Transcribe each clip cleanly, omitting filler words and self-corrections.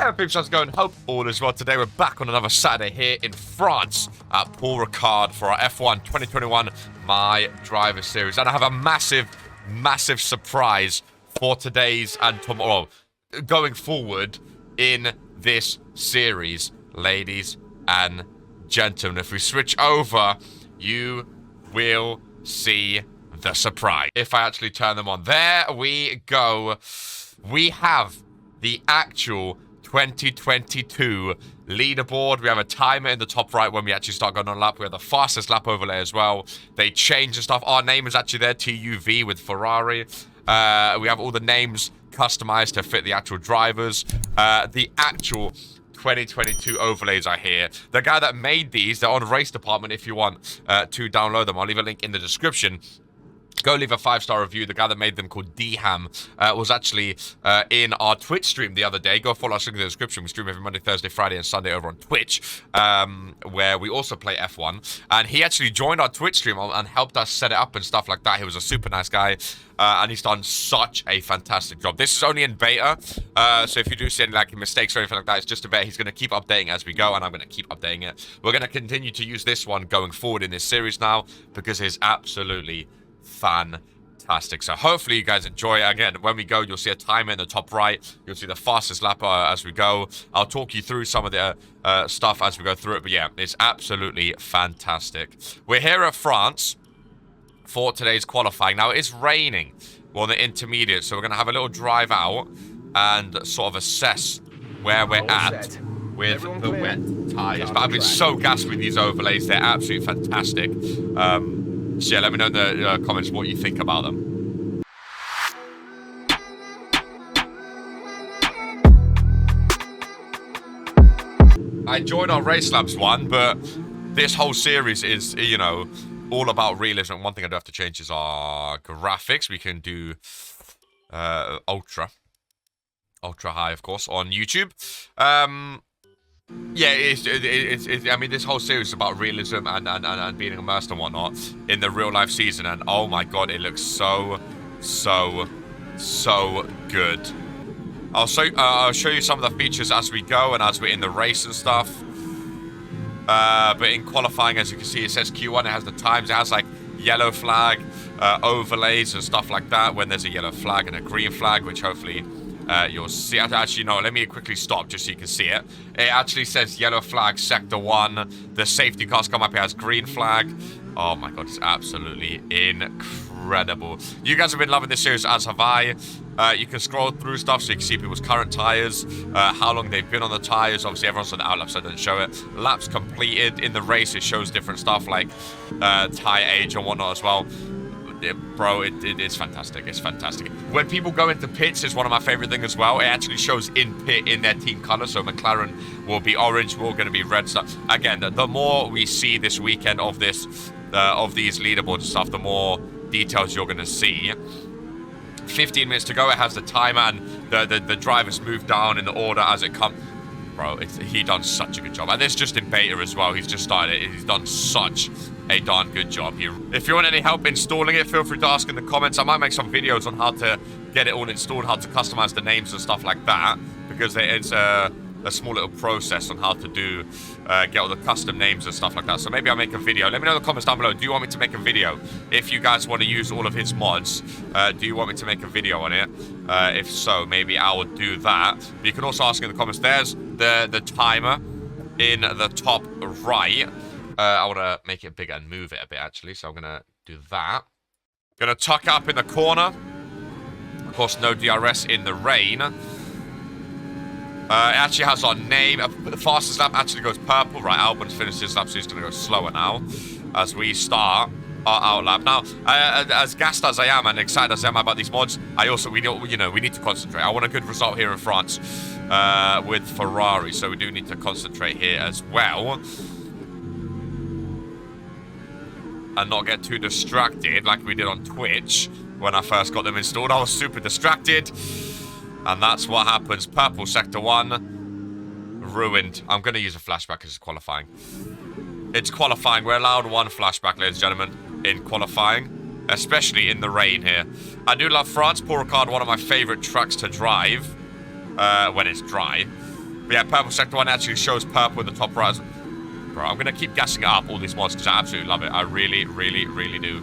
Hello peeps, how's it going? Hope all is well. Today we're back on another Saturday here in France at Paul Ricard for our F1 2021 MyDriver series. And I have a massive surprise for today's and tomorrow, going forward in this series, ladies and gentlemen. If we switch over, you will see the surprise. If I actually turn them on, there we go. We have the actual 2022 leaderboard. We have a timer in the top right when we actually start going on a lap. We have the fastest lap overlay as well. They change the stuff. Our name is actually there, TUV with Ferrari. We have all the names customized to fit the actual drivers. The actual 2022 overlays are here. The guy that made these, they're on Race Department if you want to download them. I'll leave a link in the description. Go leave a 5-star review. The guy that made them, called Dham, was actually in our Twitch stream the other day. Go follow us in the description. We stream every Monday, Thursday, Friday, and Sunday over on Twitch, where we also play F1. And he actually joined our Twitch stream and helped us set it up and stuff like that. He was a super nice guy, and he's done such a fantastic job. This is only in beta, so if you do see any like mistakes or anything like that, it's just a beta. He's going to keep updating as we go, and I'm going to keep updating it. We're going to continue to use this one going forward in this series now because it's absolutely fantastic. So hopefully you guys enjoy it. Again, when we go, you'll see a timer in the top right. You'll see the fastest lap as we go. I'll talk you through some of the stuff as we go through it. But yeah, it's absolutely fantastic. We're here at France for today's qualifying. Now, it's raining. We're on the intermediate, so we're going to have a little drive out and sort of assess where we're at with the wet tyres. But I've been so gassed with these overlays. They're absolutely fantastic. So yeah, let me know in the comments what you think about them. I enjoyed our Race Labs one, but this whole series is, you know, all about realism. One thing I do have to change is our graphics. We can do ultra high, of course, on YouTube. Yeah, I mean, this whole series is about realism and being immersed and whatnot in the real life season, and oh my god, it looks so good. I'll show you some of the features as we go and as we're in the race and stuff. But in qualifying, as you can see, it says Q1. It has the times. It has like yellow flag overlays and stuff like that when there's a yellow flag and a green flag, which hopefully you'll see. Actually, no, let me quickly stop just so you can see it. It actually says yellow flag, sector 1. The safety cars come up, it has green flag. Oh my god, it's absolutely incredible. You guys have been loving this series, as have I. You can scroll through stuff so you can see people's current tires, how long they've been on the tires. Obviously, everyone's on the outlap, so it doesn't show it. Laps completed. In the race, it shows different stuff like tire age and whatnot as well. Bro, it's fantastic. It's fantastic. When people go into pits, it's one of my favorite things as well. It actually shows in pit in their team color. So McLaren will be orange. We're all going to be red stuff. Again, the more we see this weekend of this, of these leaderboard stuff, the more details you're going to see. 15 minutes to go. It has the timer and the drivers move down in the order as it comes. Bro, he done such a good job. And this just in beta as well. He's just started it. He's done such a darn good job here. If you want any help installing it, feel free to ask in the comments. I might make some videos on how to get it all installed, how to customize the names and stuff like that, because it's a small little process on how to do get all the custom names and stuff like that. So maybe I'll make a video. Let me know in the comments down below. Do you want me to make a video? If you guys want to use all of his mods, do you want me to make a video on it? If so, maybe I will do that. But you can also ask in the comments. There's the timer in the top right. I want to make it bigger and move it a bit, actually. So I'm going to do that. Going to tuck up in the corner. Of course, no DRS in the rain. It actually has our name. The fastest lap actually goes purple. Right, Albon's finished his lap, so he's going to go slower now as we start our out lap. Now, as gassed as I am and excited as I am about these mods, we need to concentrate. I want a good result here in France with Ferrari, so we do need to concentrate here as well. And not get too distracted like we did on Twitch when I first got them installed. I was super distracted. And that's what happens. Purple sector 1. Ruined. I'm going to use a flashback because it's qualifying. It's qualifying. We're allowed one flashback, ladies and gentlemen, in qualifying. Especially in the rain here. I do love France. Paul Ricard, one of my favorite tracks to drive when it's dry. But yeah, purple sector 1 actually shows purple in the top right. Bro, I'm going to keep gassing it up, all these mods, because I absolutely love it. I really, really, really do.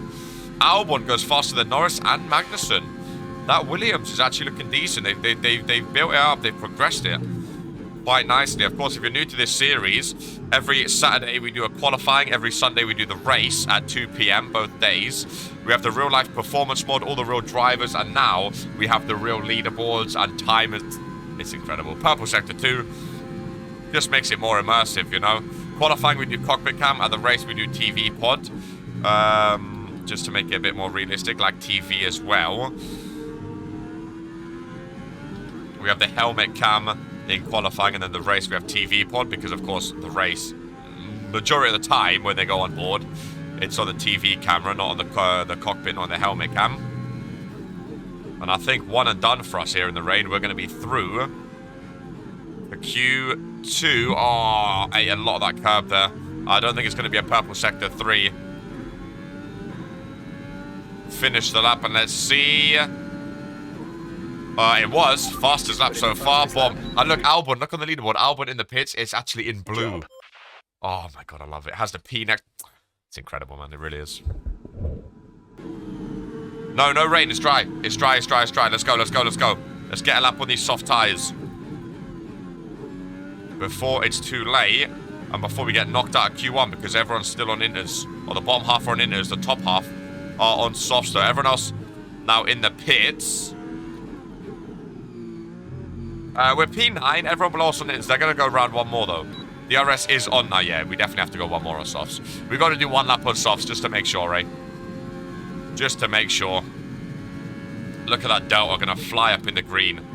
Albon goes faster than Norris and Magnussen. That Williams is actually looking decent. They've built it up. They've progressed it quite nicely. Of course, if you're new to this series, every Saturday we do a qualifying. Every Sunday we do the race at 2 p.m. both days. We have the real-life performance mod, all the real drivers, and now we have the real leaderboards and timers. It's incredible. Purple Sector 2 just makes it more immersive, you know. Qualifying, we do cockpit cam. At the race, we do TV pod. Just to make it a bit more realistic, like TV as well. We have the helmet cam in qualifying, and then the race, we have TV pod, because, of course, the race, majority of the time when they go on board, it's on the TV camera, not on the cockpit, not on the helmet cam. And I think one and done for us here in the rain. We're going to be through the Q2. Oh, ate a lot of that curb there. I don't think it's going to be a purple sector 3. Finish the lap and let's see. It was fastest lap so far. Boom. And look, Albon, look on the leaderboard. Albon in the pits. It's actually in blue. Oh my god, I love it. It has the P next. It's incredible, man. It really is. No, no rain. It's dry. It's dry, it's dry, it's dry. Let's go, let's go, let's go. Let's get a lap on these soft tyres before it's too late and before we get knocked out of Q1, because everyone's still on inters. Or the bottom half are on inters, the top half are on softs. So everyone else now in the pits. We're P9. Everyone below us on inters. They're going to go round one more, though. The RS is on now, yeah. We definitely have to go one more on softs. We've got to do one lap on softs just to make sure, right? Just to make sure. Look at that delta going to fly up in the green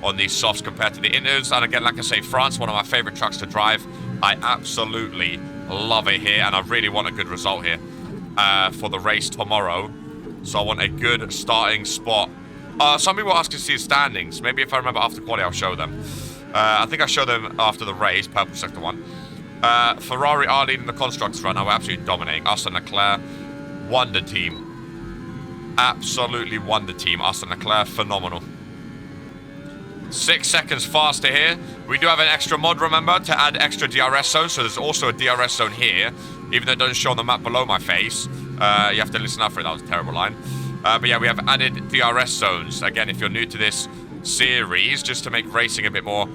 on these softs compared to the inters. And again, like I say, France, one of my favorite tracks to drive. I absolutely love it here, and I really want a good result here for the race tomorrow. So I want a good starting spot. Some people ask to see the standings. Maybe if I remember after quality, I'll show them. I think I show them after the race, purple sector 1. Ferrari are leading the constructors right now. We're absolutely dominating. Us and Leclerc, wonder team. Absolutely wonder team. Us and Leclerc, phenomenal. 6 seconds faster here. We do have an extra mod, remember, to add extra DRS zones. So there's also a DRS zone here, even though it doesn't show on the map below my face. You have to listen out for it. That was a terrible line. But yeah, we have added DRS zones. Again, if you're new to this series, just to make racing a bit more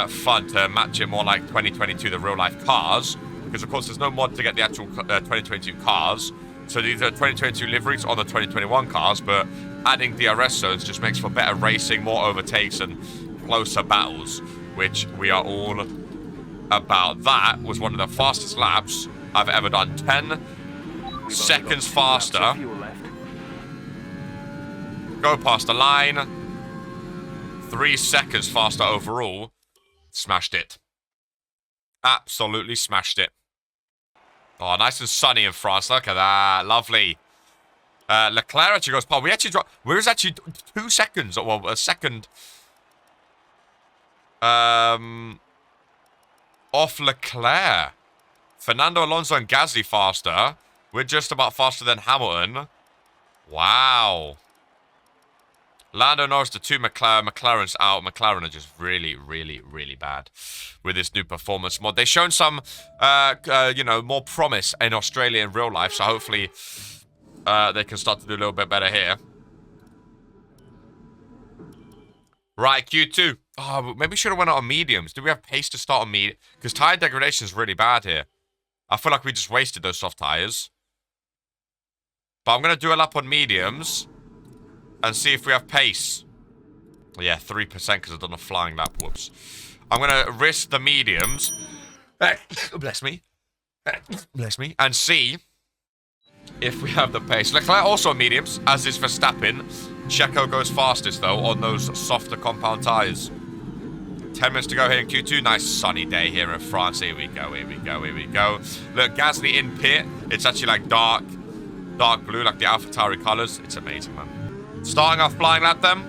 fun, to match it more like 2022, the real-life cars. Because, of course, there's no mod to get the actual 2022 cars. So these are 2022 liveries on the 2021 cars, but adding DRS zones just makes for better racing, more overtakes, and closer battles, which we are all about. That was one of the fastest laps I've ever done. 10 seconds faster. Go past the line. 3 seconds faster overall. Smashed it. Absolutely smashed it. Oh, nice and sunny in France. Look at that. Lovely. Leclerc actually goes past. We actually dropped. We're actually 2 seconds. Well, a second. Off Leclerc. Fernando Alonso and Gasly faster. We're just about faster than Hamilton. Wow. Lando Norris, the 2 McLaren's out. McLaren are just really, really, really bad with this new performance mod. They've shown some, you know, more promise in Australia in real life, so hopefully they can start to do a little bit better here. Right, Q2. Oh, maybe we should have went out on mediums. Do we have pace to start on medium? Because tire degradation is really bad here. I feel like we just wasted those soft tires. But I'm going to do a lap on mediums and see if we have pace. Yeah, 3% because I've done a flying lap. Whoops. I'm going to risk the mediums. Bless me. Bless me. And see if we have the pace. Leclerc also on mediums, as is Verstappen. Checo goes fastest, though, on those softer compound tyres. 10 minutes to go here in Q2. Nice sunny day here in France. Here we go, here we go, here we go. Look, Gasly in pit. It's actually like dark blue, like the AlphaTauri colours. It's amazing, man. Starting off flying lap then.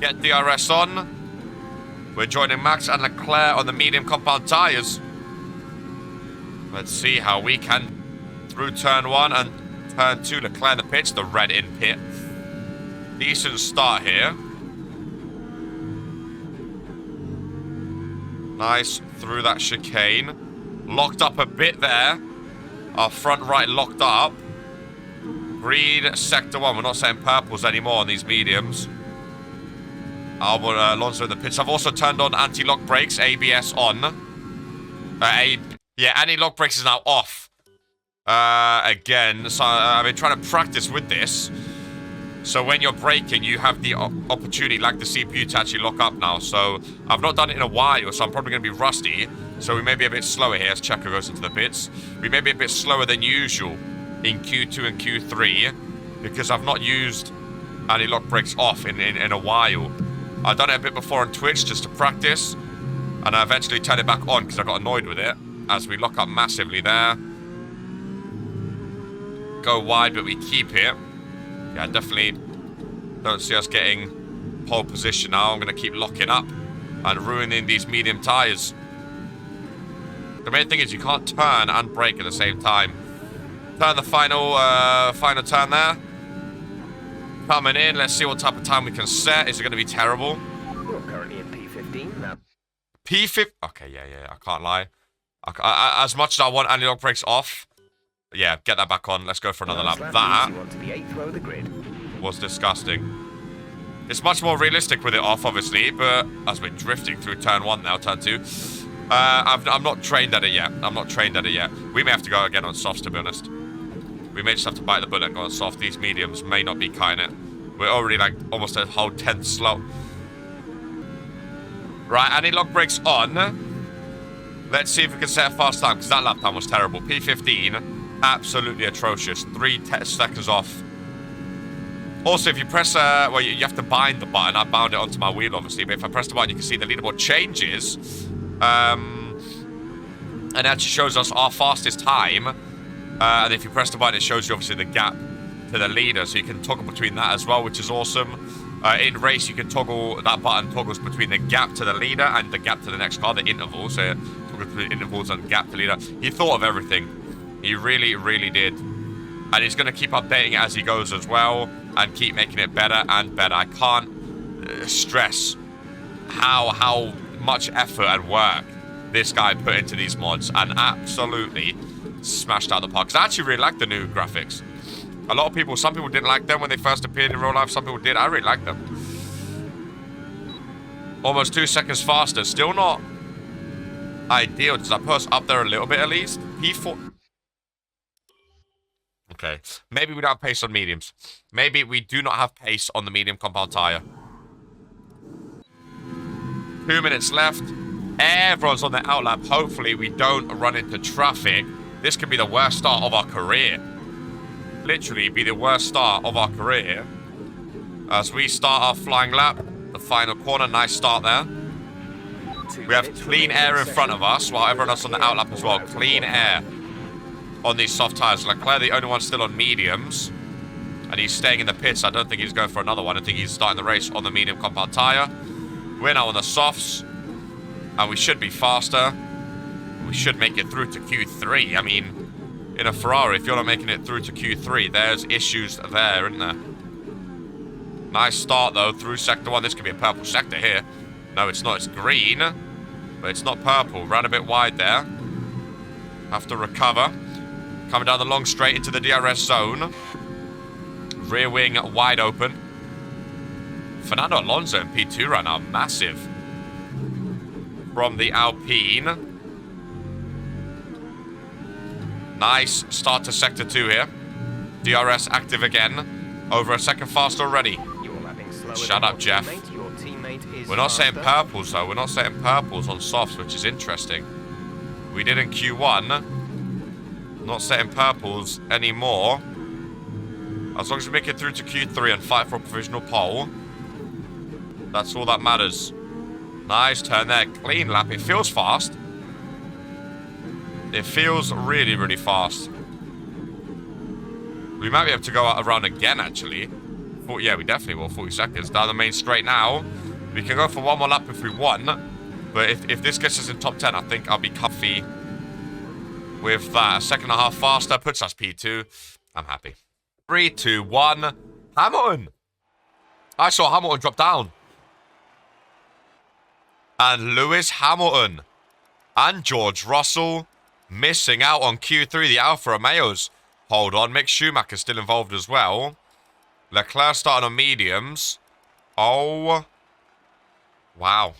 Get DRS on. We're joining Max and Leclerc on the medium compound tyres. Let's see how we can. Through turn 1 and turn 2. Leclerc in the pits. The red in pit. Decent start here. Nice, through that chicane. Locked up a bit there. Our front right locked up. Green, sector 1. We're not saying purples anymore on these mediums. Alonso in the pits. I've also turned on anti-lock brakes, ABS on. Yeah, anti-lock brakes is now off. Again, so I've been trying to practice with this. So when you're braking, you have the opportunity, like the CPU, to actually lock up now. So I've not done it in a while, so I'm probably going to be rusty. So we may be a bit slower here as Checo goes into the pits. We may be a bit slower than usual in Q2 and Q3 because I've not used anti-lock brakes off in a while. I've done it a bit before on Twitch just to practice. And I eventually turned it back on because I got annoyed with it as we lock up massively there. Go wide, but we keep it. Yeah, definitely don't see us getting pole position now. I'm going to keep locking up and ruining these medium tyres. The main thing is you can't turn and brake at the same time. Turn the final turn there. Coming in. Let's see what type of time we can set. Is it going to be terrible? You're currently in P15 now. P15? Okay, yeah. I can't lie. As much as I want anti-lock brakes off, yeah, get that back on. Let's go for another lap. That was disgusting. It's much more realistic with it off, obviously, but as we're drifting through turn 1 now, turn 2. I'm not trained at it yet. We may have to go again on softs, to be honest. We may just have to bite the bullet and go on soft. These mediums may not be cutting it. We're already like almost a whole 10th slow. Right, anti-lock brakes on. Let's see if we can set a fast time, because that lap time was terrible. P15. Absolutely atrocious. 3 seconds off. Also, if you press, well, you have to bind the button. I bound it onto my wheel, obviously. But if I press the button, you can see the leaderboard changes. And it actually shows us our fastest time. And if you press the button, it shows you, obviously, the gap to the leader. So you can toggle between that as well, which is awesome. In race, you can toggle, that button toggles between the gap to the leader and the gap to the next car, the interval. So it toggles between intervals and gap to leader. He thought of everything. He really, really did. And he's going to keep updating it as he goes as well. And keep making it better and better. I can't stress how much effort and work this guy put into these mods. And absolutely smashed out the park. Because I actually really like the new graphics. A lot of people, some people didn't like them when they first appeared in real life. Some people did. I really like them. Almost 2 seconds faster. Still not ideal. Does that put us up there a little bit at least? P4... Okay, maybe we don't have pace on mediums. Maybe we do not have pace on the medium compound tyre. 2 minutes left. Everyone's on the outlap. Hopefully we don't run into traffic. This could be the worst start of our career. Literally be the worst start of our career. As we start our flying lap. The final corner, nice start there. We have clean air in front of us, while everyone else on the outlap as well. Clean air on these soft tyres. Leclerc, the only one still on mediums. And he's staying in the pits. I don't think he's going for another one. I think he's starting the race on the medium compound tyre. We're now on the softs. And we should be faster. We should make it through to Q3. I mean, in a Ferrari, if you're not making it through to Q3, there's issues there, isn't there? Nice start, though, through Sector 1. This could be a purple sector here. No, it's not. It's green. But it's not purple. Ran a bit wide there. Have to recover. Coming down the long straight into the DRS zone. Rear wing wide open. Fernando Alonso in P2 right now. Massive. From the Alpine. Nice start to Sector 2 here. DRS active again. Over a second fast already. Shut up, Jeff. We're not saying purples, though. We're not saying purples on softs, which is interesting. We did in Q1. Not setting purples anymore. As long as we make it through to Q3 and fight for a provisional pole. That's all that matters. Nice turn there. Clean lap. It feels fast. It feels really, really fast. We might be able to go around again, actually. Yeah, we definitely will. 40 seconds. Down the main straight now. We can go for one more lap if we want. But if this gets us in top 10, I think I'll be comfy with that. A second and a half faster puts us P2. I'm happy. 3, 2, 1. Hamilton. I saw Hamilton drop down. And Lewis Hamilton and George Russell missing out on Q3, the Alfa Romeos. Hold on, Mick Schumacher still involved as well. Leclerc starting on mediums. Oh, wow.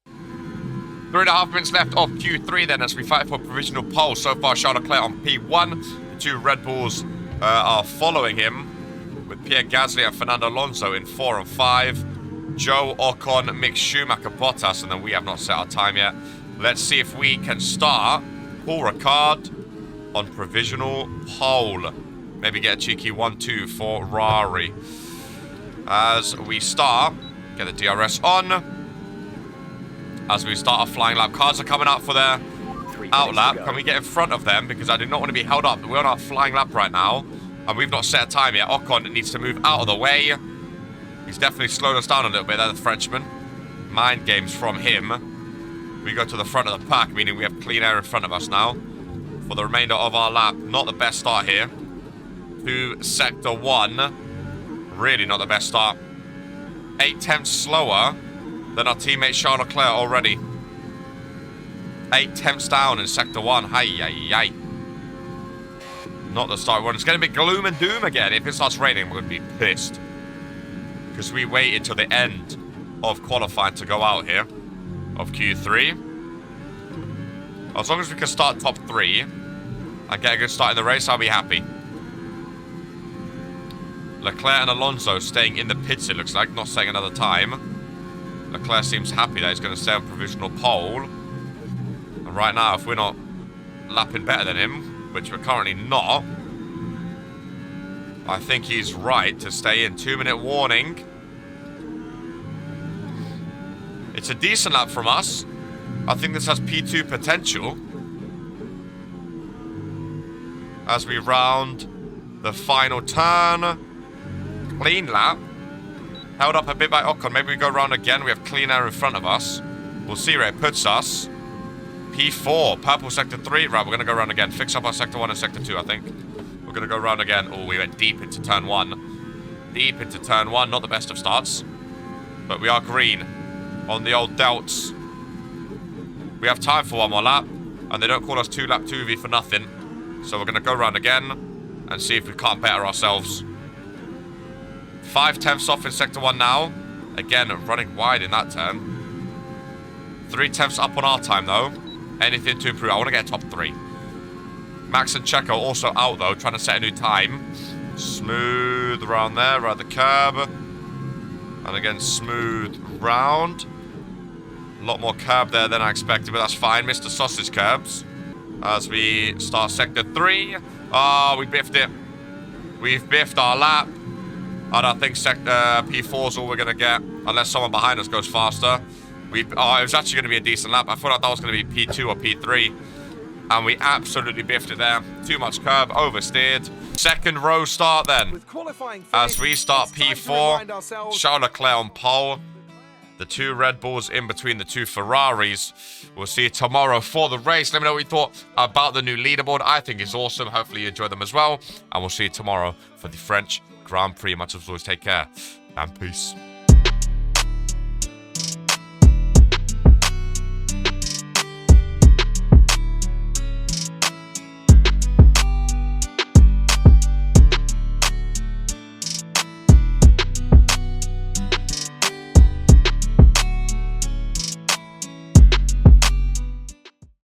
3.5 minutes left of Q3 then as we fight for a provisional pole. So far, Charles Leclerc on P1. The two Red Bulls are following him with Pierre Gasly and Fernando Alonso in 4 and 5. Joe Ocon, Mick Schumacher, Bottas, and then we have not set our time yet. Let's see if we can start Paul Ricard on provisional pole. Maybe get a cheeky 1-2 for Ferrari. As we start, get the DRS on. As we start our flying lap, cars are coming out for their out lap. Can we get in front of them? Because I do not want to be held up. We're on our flying lap right now, and we've not set a time yet. Ocon needs to move out of the way. He's definitely slowed us down a little bit there, the Frenchman. Mind games from him. We go to the front of the pack, meaning we have clean air in front of us now for the remainder of our lap. Not the best start here. To Sector 1. Really not the best start. 8/10 slower than our teammate Charles Leclerc already. 8/10 down in Sector 1. Hi. Not the start one. It's going to be gloom and doom again. If it starts raining, we're going to be pissed. Because we waited till the end of qualifying to go out here. Of Q3. As long as we can start top 3 and get a good start in the race, I'll be happy. Leclerc and Alonso staying in the pits, it looks like. Not saying another time. Leclerc seems happy that he's going to stay on provisional pole. And right now, if we're not lapping better than him, which we're currently not, I think he's right to stay in. 2-minute warning. It's a decent lap from us. I think this has P2 potential. As we round the final turn. Clean lap. Held up a bit by Ocon. Maybe we go around again. We have clean air in front of us. We'll see where it puts us. P4. Purple Sector 3. Right, we're going to go around again. Fix up our Sector 1 and Sector 2, I think. We're going to go around again. Oh, we went deep into Turn 1. Deep into Turn 1. Not the best of starts. But we are green on the old delts. We have time for one more lap. And they don't call us 2-lap 2V for nothing. So we're going to go around again and see if we can't better ourselves. 5/10 off in Sector 1 now. Again, running wide in that turn. 3/10 up on our time, though. Anything to improve. I want to get a top 3. Max and Checo also out, though, trying to set a new time. Smooth around there, around the curb. And again, smooth round. A lot more curb there than I expected, but that's fine. Mr. Sausage Curbs. As we start Sector 3. Oh, we biffed it. We've biffed our lap. And I think P4 is all we're going to get. Unless someone behind us goes faster. It was actually going to be a decent lap. I thought that was going to be P2 or P3. And we absolutely biffed it there. Too much curb, oversteered. Second row start then. As we start P4. Charles Leclerc on pole. The 2 Red Bulls in between the 2 Ferraris. We'll see you tomorrow for the race. Let me know what you thought about the new leaderboard. I think it's awesome. Hopefully you enjoy them as well. And we'll see you tomorrow for the French Grand Prix. Much as always, take care and peace.